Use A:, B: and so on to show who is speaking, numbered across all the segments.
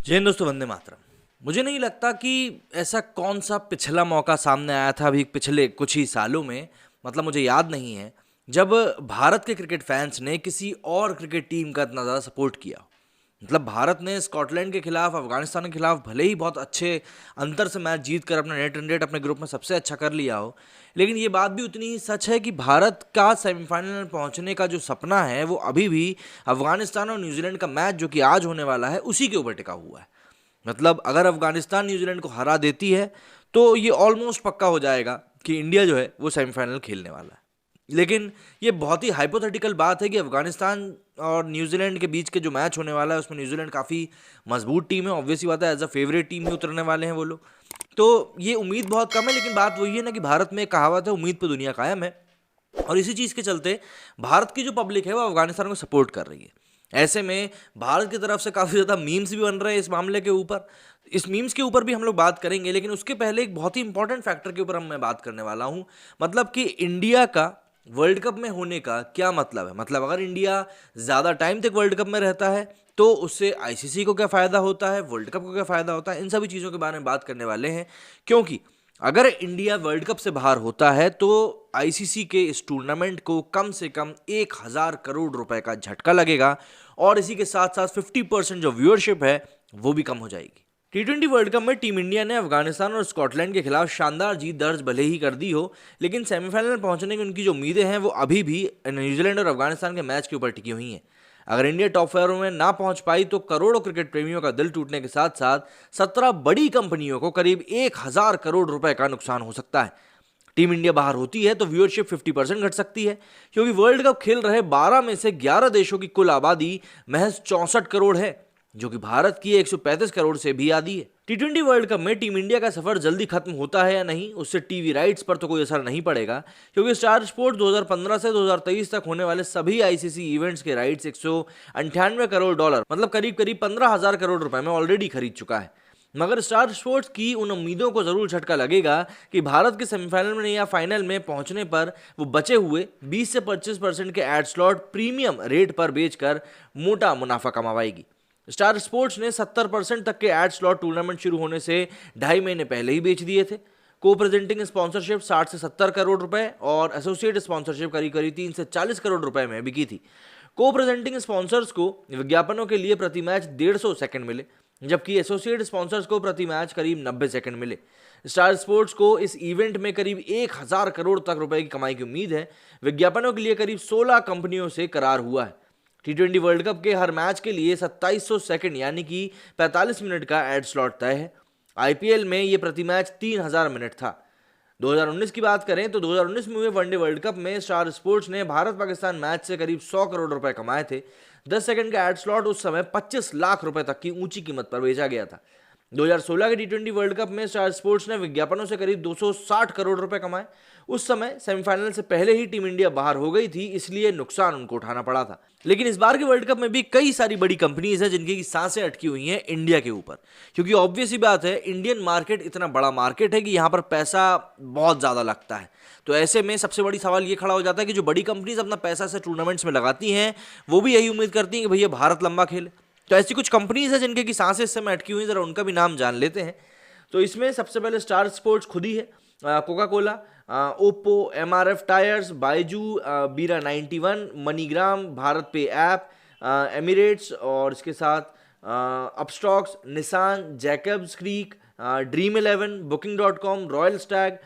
A: जय हिंद दोस्तों, वंदे मातरम। मुझे नहीं लगता कि ऐसा कौन सा पिछला मौका सामने आया था अभी पिछले कुछ ही सालों में, मतलब मुझे याद नहीं है, जब भारत के क्रिकेट फैंस ने किसी और क्रिकेट टीम का इतना ज़्यादा सपोर्ट किया। मतलब भारत ने स्कॉटलैंड के खिलाफ, अफगानिस्तान के खिलाफ भले ही बहुत अच्छे अंतर से मैच जीत कर अपना नेट रन रेट अपने ग्रुप में सबसे अच्छा कर लिया हो, लेकिन ये बात भी उतनी ही सच है कि भारत का सेमीफाइनल में पहुंचने का जो सपना है वो अभी भी अफगानिस्तान और न्यूजीलैंड का मैच जो कि आज होने वाला है उसी के ऊपर टिका हुआ है। मतलब अगर अफगानिस्तान न्यूजीलैंड को हरा देती है तो ये ऑलमोस्ट पक्का हो जाएगा कि इंडिया जो है वो सेमीफाइनल खेलने वाला है। लेकिन ये बहुत ही हाइपोथेटिकल बात है कि अफगानिस्तान और न्यूजीलैंड के बीच के जो मैच होने वाला है उसमें न्यूजीलैंड काफ़ी मजबूत टीम है, ऑब्वियसली बात है, एज अ फेवरेट टीम ही उतरने वाले हैं वो लोग। तो ये उम्मीद बहुत कम है, लेकिन बात वही है ना कि भारत में एक कहावत है, उम्मीद पे दुनिया कायम है। और इसी चीज़ के चलते भारत की जो पब्लिक है वो अफगानिस्तान को सपोर्ट कर रही है। ऐसे में भारत की तरफ से काफ़ी ज़्यादा मीम्स भी बन रहे हैं इस मामले के ऊपर। इस मीम्स के ऊपर भी हम लोग बात करेंगे, लेकिन उसके पहले एक बहुत ही इंपॉर्टेंट फैक्टर के ऊपर मैं बात करने वाला हूँ। मतलब कि इंडिया का वर्ल्ड कप में होने का क्या मतलब है। मतलब अगर इंडिया ज़्यादा टाइम तक वर्ल्ड कप में रहता है तो उससे आईसीसी को क्या फ़ायदा होता है, वर्ल्ड कप को क्या फ़ायदा होता है, इन सभी चीज़ों के बारे में बात करने वाले हैं। क्योंकि अगर इंडिया वर्ल्ड कप से बाहर होता है तो आईसीसी के इस टूर्नामेंट को कम से कम 1,000 करोड़ रुपए का झटका लगेगा और इसी के साथ साथ 50% जो व्यूअरशिप है वो भी कम हो जाएगी। T20 वर्ल्ड कप में टीम इंडिया ने अफगानिस्तान और स्कॉटलैंड के खिलाफ शानदार जीत दर्ज भले ही कर दी हो, लेकिन सेमीफाइनल में पहुंचने की उनकी जो उम्मीदें हैं वो अभी भी न्यूजीलैंड और अफगानिस्तान के मैच के ऊपर टिकी हुई हैं। अगर इंडिया टॉप 4 में ना पहुंच पाई तो करोड़ों क्रिकेट प्रेमियों का दिल टूटने के साथ साथ 17 बड़ी कंपनियों को करीब 1,000 करोड़ रुपए का नुकसान हो सकता है। टीम इंडिया बाहर होती है तो व्यूअरशिप 50% घट सकती है, क्योंकि वर्ल्ड कप खेल रहे 12 में से 11 देशों की कुल आबादी महज 64 करोड़ है, जो कि भारत की 135 करोड़ से भी आधी है। T20 वर्ल्ड कप में टीम इंडिया का सफर जल्दी खत्म होता है या नहीं, उससे टीवी राइट्स पर तो कोई असर नहीं पड़ेगा, क्योंकि स्टार स्पोर्ट्स 2015 से 2023 तक होने वाले सभी आईसीसी इवेंट्स के राइट्स 198 करोड़ डॉलर, मतलब करीब करीब 15,000 करोड़ रुपए में ऑलरेडी खरीद चुका है। मगर स्टार स्पोर्ट्स की उन उम्मीदों को जरूर झटका लगेगा कि भारत के सेमीफाइनल में या फाइनल में पहुंचने पर वो बचे हुए 20 से 25% के एड स्लॉट प्रीमियम रेट पर बेचकर मोटा मुनाफा कमावाएगी। स्टार स्पोर्ट्स ने 70% तक के एड स्लॉट टूर्नामेंट शुरू होने से 2.5 महीने पहले ही बेच दिए थे। को प्रेजेंटिंग स्पॉन्सरशिप 60 से 70 करोड़ रुपए और एसोसिएट स्पॉन्सरशिप करीब करीब 3 से 40 करोड़ रुपए में बिकी थी। को प्रेजेंटिंग स्पॉन्सर्स को विज्ञापनों के लिए प्रति मैच 150 सेकंड मिले, जबकि एसोसिएट स्पॉन्सर्स को प्रति मैच करीब 90 सेकंड मिले। स्टार स्पोर्ट्स को इस इवेंट में करीब 1,000 करोड़ तक रुपए की कमाई की उम्मीद है। विज्ञापनों के लिए करीब 16 कंपनियों से करार हुआ है। T20 वर्ल्ड कप के हर मैच के लिए 2700 सेकंड यानी कि 45 मिनट का एड स्लॉट तय है। आईपीएल में ये प्रति मैच 3,000 मिनट था। 2019 की बात करें तो 2019 में हुए वनडे वर्ल्ड कप में स्टार स्पोर्ट्स ने भारत पाकिस्तान मैच से करीब 100 करोड़ रुपए कमाए थे। 10 सेकंड का एड स्लॉट उस समय 25 लाख रुपए तक की ऊंची कीमत पर बेचा गया था। 2016 के T20 वर्ल्ड कप में स्टार स्पोर्ट्स ने विज्ञापनों से करीब 260 करोड़ रुपए कमाए। उस समय सेमीफाइनल से पहले ही टीम इंडिया बाहर हो गई थी, इसलिए नुकसान उनको उठाना पड़ा था। लेकिन इस बार के वर्ल्ड कप में भी कई सारी बड़ी कंपनीज हैं जिनकी सांसें अटकी हुई हैं इंडिया के ऊपर, क्योंकि ऑब्वियस ही बात है, इंडियन मार्केट इतना बड़ा मार्केट है कि यहाँ पर पैसा बहुत ज़्यादा लगता है। तो ऐसे में सबसे बड़ी सवाल ये खड़ा हो जाता है कि जो बड़ी कंपनीज अपना पैसा से टूर्नामेंट्स में लगाती हैं वो भी यही उम्मीद करती हैं कि भैया भारत लंबा खेले। तो ऐसी कुछ कंपनीज हैं जिनके की सांसें इस समय अटकी हुई, जरा उनका भी नाम जान लेते हैं। तो इसमें सबसे पहले स्टार स्पोर्ट्स खुद ही है, Coca Cola, Oppo, MRF tyres, Byju, बीरा 91, मनीग्राम, भारत पे ऐप, एमिरेट्स और इसके साथ Upstox, Nissan, Jacob's Creek, Dream 11, Booking.com, Royal Stag,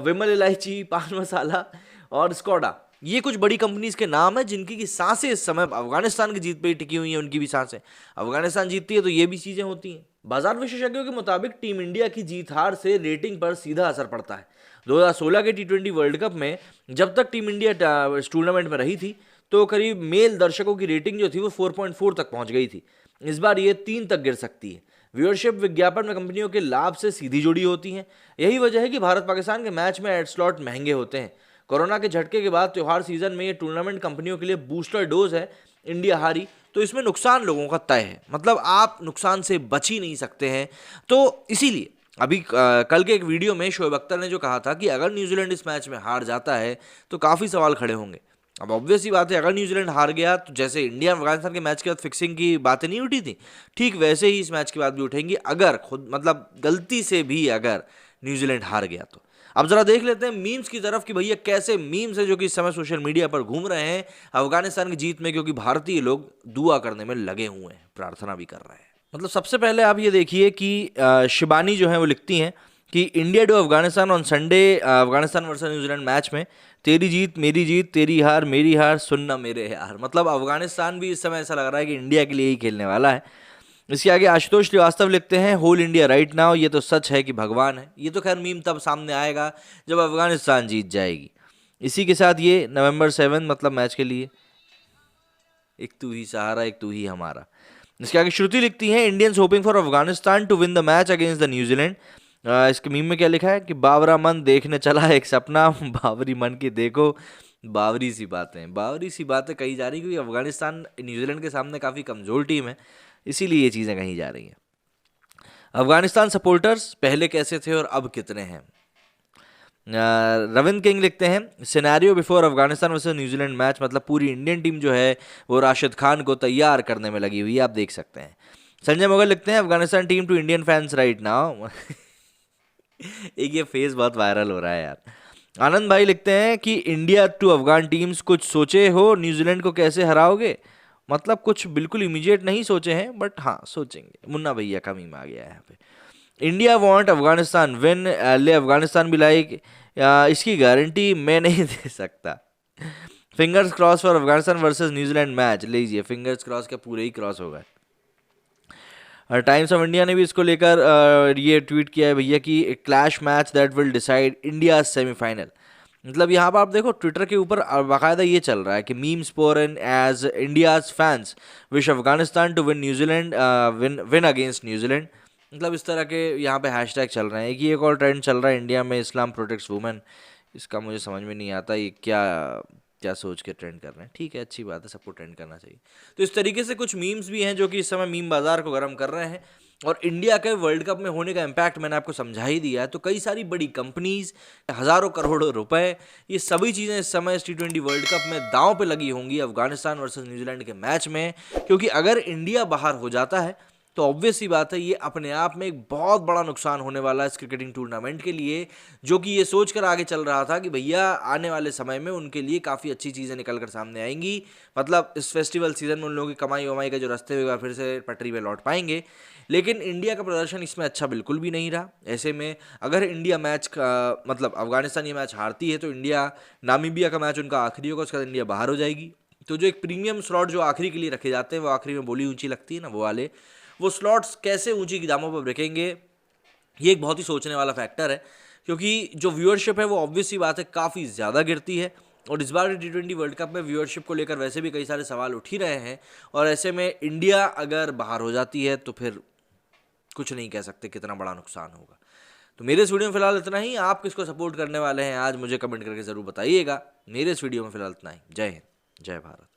A: Vimal Elaichi, pan मसाला और स्कोडा। ये कुछ बड़ी कंपनीज के नाम है जिनकी की सांसें इस समय अफगानिस्तान की जीत पे ही टिकी हुई हैं। उनकी भी सांसें, अफगानिस्तान जीतती है तो ये भी चीजें होती हैं। बाजार विशेषज्ञों के मुताबिक टीम इंडिया की जीत हार से रेटिंग पर सीधा असर पड़ता है। 2016 के T20 वर्ल्ड कप में जब तक टीम इंडिया इस टूर्नामेंट में रही थी तो करीब मेल दर्शकों की रेटिंग जो थी वो 4.4 तक पहुंच गई थी। इस बार ये 3 तक गिर सकती है। व्यूअरशिप विज्ञापन में कंपनियों के लाभ से सीधी जुड़ी होती हैं। यही वजह है कि भारत पाकिस्तान के मैच में एड स्लॉट महंगे होते हैं। कोरोना के झटके के बाद त्योहार सीजन में ये टूर्नामेंट कंपनियों के लिए बूस्टर डोज है। इंडिया हारी तो इसमें नुकसान लोगों का तय है, मतलब आप नुकसान से बच ही नहीं सकते हैं। तो इसीलिए अभी कल के एक वीडियो में शोएब अख्तर ने जो कहा था कि अगर न्यूजीलैंड इस मैच में हार जाता है तो काफ़ी सवाल खड़े होंगे। अब ऑब्वियस ही बात है, अगर न्यूजीलैंड हार गया तो जैसे इंडिया अफगानिस्तान के मैच के बाद फिक्सिंग की बातें नहीं उठी थी, ठीक वैसे ही इस मैच के बाद भी उठेंगी, अगर खुद मतलब गलती से भी अगर न्यूजीलैंड हार गया तो। अब जरा देख लेते हैं मीम्स की तरफ कि भैया कैसे मीम्स है जो कि इस समय सोशल मीडिया पर घूम रहे हैं अफगानिस्तान की जीत में, क्योंकि भारतीय लोग दुआ करने में लगे हुए हैं, प्रार्थना भी कर रहे हैं। मतलब सबसे पहले आप ये देखिए कि शिबानी जो है वो लिखती हैं कि India to Afghanistan on Sunday, Afghanistan versus New Zealand match में तेरी जीत मेरी जीत, तेरी हार मेरी हार, सुनना मेरे यार। मतलब अफगानिस्तान भी इस समय ऐसा लग रहा है कि इंडिया के लिए ही खेलने वाला है। इसके आगे आशुतोष श्रीवास्तव लिखते हैं होल इंडिया राइट नाउ, ये तो सच है कि भगवान है। ये तो खैर मीम तब सामने आएगा जब अफगानिस्तान जीत जाएगी। इसी के साथ ये नवंबर 7 मतलब मैच के लिए एक तू ही सहारा एक तू ही हमारा। इसके आगे श्रुति लिखती है Indians hoping for Afghanistan to win the match against the New Zealand. इसके मीम में क्या लिखा है कि बावरा मन देखने चला एक सपना, बावरी मन की देखो बावरी सी बातें कही जा रही, क्योंकि अफगानिस्तान न्यूजीलैंड के सामने काफ़ी कमज़ोर टीम है, इसीलिए ये चीज़ें कही जा रही हैं। अफगानिस्तान सपोर्टर्स पहले कैसे थे और अब कितने हैं। रविंद्र किंग लिखते हैं scenario before Afghanistan versus New Zealand match, मतलब पूरी इंडियन टीम जो है वो राशिद खान को तैयार करने में लगी हुई है, आप देख सकते हैं। संजय मुगल लिखते हैं Afghanistan team to Indian fans right now. एक ये फेस बहुत वायरल हो रहा है यार। आनंद भाई लिखते हैं कि इंडिया टू अफगान टीम्स कुछ सोचे हो न्यूजीलैंड को कैसे हराओगे। मतलब कुछ बिल्कुल इमीडिएट नहीं सोचे हैं, बट हाँ सोचेंगे। मुन्ना भैया का मीम आ गया है यहाँ पे। इंडिया वांट अफगानिस्तान विन, ले अफगानिस्तान भी लाइक, इसकी गारंटी मैं नहीं दे सकता। Fingers cross for Afghanistan versus New Zealand match, लीजिए फिंगर्स क्रॉस के पूरे ही क्रॉस हो गए। टाइम्स ऑफ इंडिया ने भी इसको लेकर ये ट्वीट किया है भैया कि clash match that will decide India semifinal. मतलब यहाँ पर आप देखो ट्विटर के ऊपर बाकायदा ये चल रहा है कि memes pour in as India's fans wish Afghanistan to win New Zealand, win against New Zealand. मतलब इस तरह के यहाँ पे हैशटैग चल रहे हैं कि एक और ट्रेंड चल रहा है इंडिया में, इस्लाम प्रोटेक्ट्स वुमेन। इसका मुझे समझ में नहीं आता ये क्या क्या सोच के ट्रेंड कर रहे हैं। ठीक है, अच्छी बात है, सबको ट्रेंड करना चाहिए। तो इस तरीके से कुछ मीम्स भी हैं जो कि इस समय मीम बाजार को गर्म कर रहे हैं। और इंडिया के वर्ल्ड कप में होने का इम्पैक्ट मैंने आपको समझा ही दिया है। तो कई सारी बड़ी कंपनीज, हज़ारों करोड़ों रुपए, ये सभी चीज़ें इस समय T20 वर्ल्ड कप में दांव पे लगी होंगी अफगानिस्तान वर्सेस न्यूजीलैंड के मैच में, क्योंकि अगर इंडिया बाहर हो जाता है तो ऑब्वियस सी बात है ये अपने आप में एक बहुत बड़ा नुकसान होने वाला है इस क्रिकेटिंग टूर्नामेंट के लिए, जो कि ये सोचकर आगे चल रहा था कि भैया आने वाले समय में उनके लिए काफ़ी अच्छी चीज़ें निकल कर सामने आएंगी। मतलब इस फेस्टिवल सीजन में उन लोगों की कमाई वमाई का जो रास्ते एक बार फिर से पटरी पे लौट पाएंगे। लेकिन इंडिया का प्रदर्शन इसमें अच्छा बिल्कुल भी नहीं रहा। ऐसे में अगर इंडिया मैच का मतलब अफगानिस्तान ये मैच हारती है तो इंडिया नामीबिया का मैच उनका आखिरी होगा, उसके बाद इंडिया बाहर हो जाएगी। तो जो एक प्रीमियम स्लॉट जो आखिरी के लिए रखे जाते हैं वो आखिरी में बोली ऊंची लगती है ना, वो वाले वो स्लॉट्स कैसे ऊंची दामों पर बिकेंगे, ये एक बहुत ही सोचने वाला फैक्टर है। क्योंकि जो व्यूअरशिप है वो ऑब्वियस सी बात है काफ़ी ज़्यादा गिरती है। और इस बार T20 वर्ल्ड कप में व्यूअरशिप को लेकर वैसे भी कई सारे सवाल उठ ही रहे हैं। और ऐसे में इंडिया अगर बाहर हो जाती है तो फिर कुछ नहीं कह सकते कितना बड़ा नुकसान होगा। तो मेरे इस वीडियो में फिलहाल इतना ही। आप किसको सपोर्ट करने वाले हैं आज मुझे कमेंट करके ज़रूर बताइएगा। मेरे इस वीडियो में फिलहाल इतना ही। जय हिंद, जय भारत।